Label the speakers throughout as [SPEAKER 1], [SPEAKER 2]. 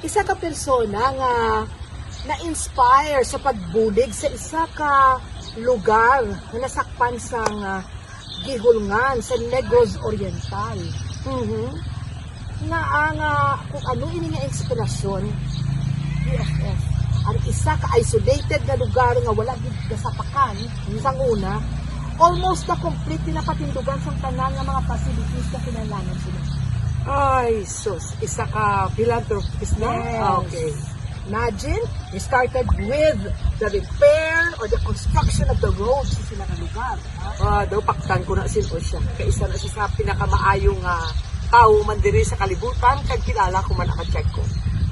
[SPEAKER 1] isa ka persona nga na-inspire sa pagbulig sa isa ka lugar na nasakpan sa Guihulngan sa Negros Oriental. Na ang kung ano ini nga inspirasyon, UFF, ang isa ka isolated na lugar nga wala gid kasapakan sang una, almost na complete na patindugan sang tanan nga mga facilities na kinahanglan sila.
[SPEAKER 2] Ay, sus, isa ka philanthropist na?
[SPEAKER 1] Yes.
[SPEAKER 2] Okay.
[SPEAKER 1] Imagine, we started with the repair or the construction of the roads sa sila nga lugar.
[SPEAKER 2] Daw paktan ko na sino siya. Kaisa na siya sa pinakamaayong tao man diri sa kalibutan, kag kilala ko man check ko.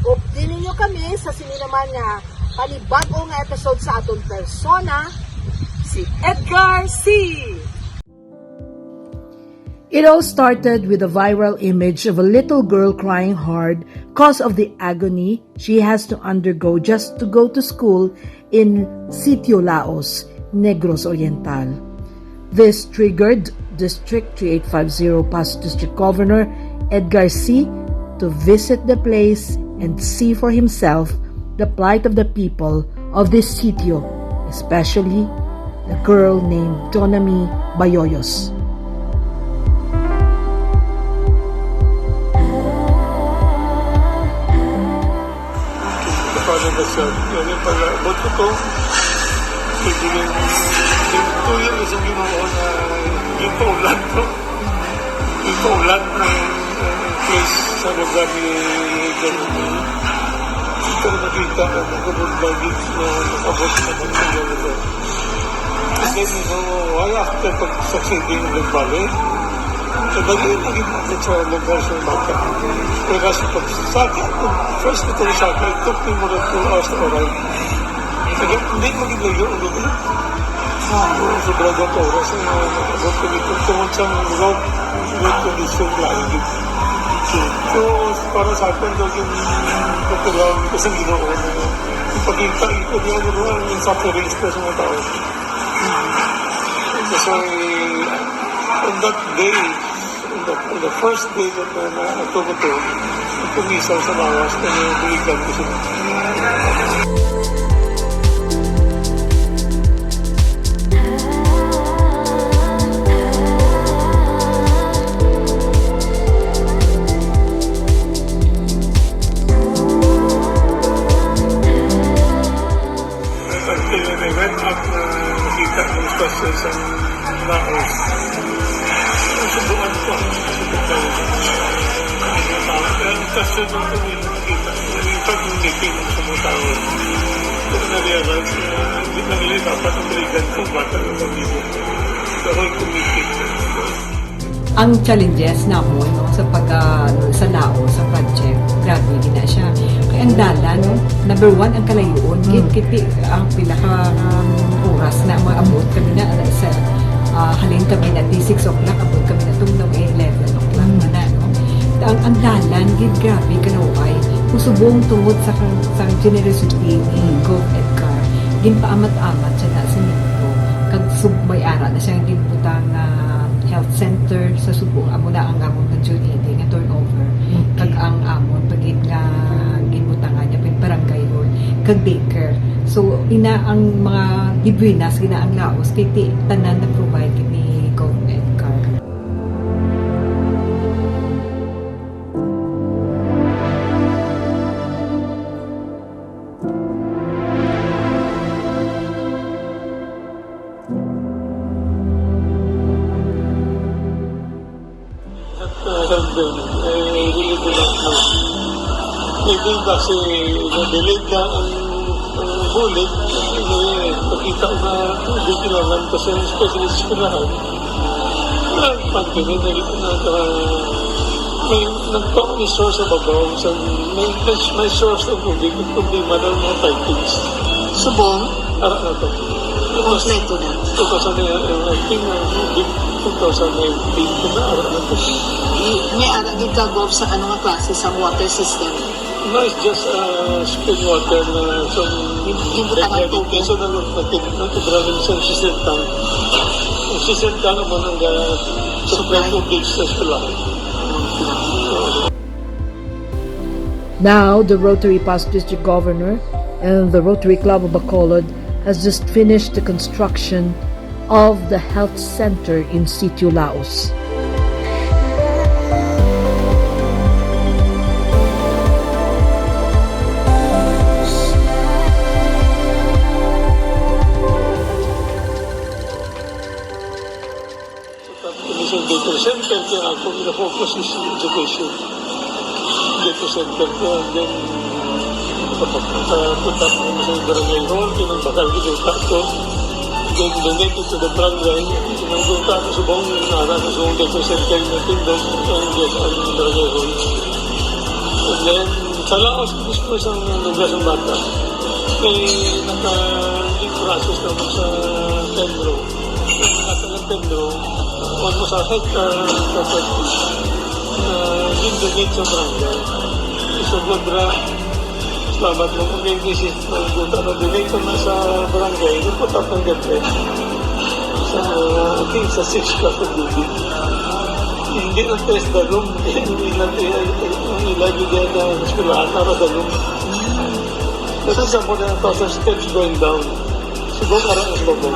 [SPEAKER 1] Updinin nyo kami sa sininaman nga panibag-o nga episode sa atong persona,
[SPEAKER 2] Si EDGAR SY!
[SPEAKER 3] It all started with a viral image of a little girl crying hard because of the agony she has to undergo just to go to school in Sitio Laos, Negros Oriental. This triggered District 3850 Past District Governor EDGAR SY to visit the place and see for himself the plight of the people of this sitio, especially the girl named Donami Bayoyos.
[SPEAKER 4] Paano ba siya? Yung pag-abot ko to, pwede yung tuyong isang ginawa na yung paulan to. Yung paulan ng place sa lugar ni Guihulngan. Ito na nakita ang nagkabundagit na nakabot sa kanyang lugar. And then, after pag-succeeding ng nagbalik, naging ako sa lugar sa baka. Pero kasi pag-saka, first ito na saka, it took me more than 2 hours to arrive. Kaya hindi maging layo ang lugar. Sobrang ang oras na nakabot ko dito. Tungkol sa road condition lang. So, para sa akin, yung popular kasi ginawa na yung pagkita ito niya yung sufferings ko sa mga tao. Kasi on that day, on the first day that na-atubo to, pumisaw sa lawas na buligan ko sila. I went up na nakita ng special sa laos. Subukan ko. Ang kasyon ng tumil nakita. Yung pag-meeting ng sumutawin. Kung na-realize na hindi na nila dapat ang baligan kung bata ng pag-ibig. The whole committee.
[SPEAKER 5] Ang challenges na mo sa sa Laos, sa project, grabe gina siya. Kaya ang dala, number 1, ang kalayuon. Kiti ang pinaka oras na maabot kami na sa halin kami na 6 o'clock, abot kami na itong 11 o'clock na ang dalan, grabe kanaway. Kusubong tungod sa generosity ni Gov EDGAR. Ginpaamat-amat siya na sa nito. Kag submay-ara na siyang ginbutang health center sa Subo. Amo na ang amon ng Junidi nga turnover. Kag ang amon pagid nga ginbutangan niya pag barangay hall. Kag daycare. So ina ang mga librinas gina ang Laos kay tanan na provide ni Gov EDGAR.
[SPEAKER 4] Really do not know. Maybe kasi na-delete na ang bullet. Pakita ko na hindi kailangan kasi ang specialist ko lahat. Pag-gawin na may nagtalk ni source sa babaw. May source na hindi kung problema ng mga fightings.
[SPEAKER 6] Subong?
[SPEAKER 4] Ara na ito.
[SPEAKER 6] Kompleto na.
[SPEAKER 4] 2019 na ara na ito.
[SPEAKER 6] May aragin ka, Gov, sa ano nga klase sa water system?
[SPEAKER 4] No, it's just spring water na some
[SPEAKER 6] Hibutangan tubig.
[SPEAKER 4] So na nagtidragon sa system tank. Ang system tank naman ang supply tubig sa eskwelahan.
[SPEAKER 3] Now, the Rotary Past District Governor and the Rotary Club of Bacolod has just finished the construction of the health center in Sitio Laos.
[SPEAKER 4] Sa data center, kaya ako na-focus is education. Data center ko, and then punta ko sa barangay hall, kinambakal ko yung tato, then donated to the barangay, kinambakal ko sa buong nara sa buong data center na tindong, ang barangay hall. And then, sa Laos, gusto ko isang lugar sa bata. May naka-link process naman sa Tendro. Nakalang Tendro, almost a hectare property na din-donate sa barangay. Isa Godra, salamat mo kung may visit na buta na donate na sa barangay, nagputap ng gabi sa, I think, sa 6 class of building. Hindi na test the room, hindi na ilagay din na eskwelahan para sa room. Kasi sa mga 1,000 steps going down, siguro karang sa baba.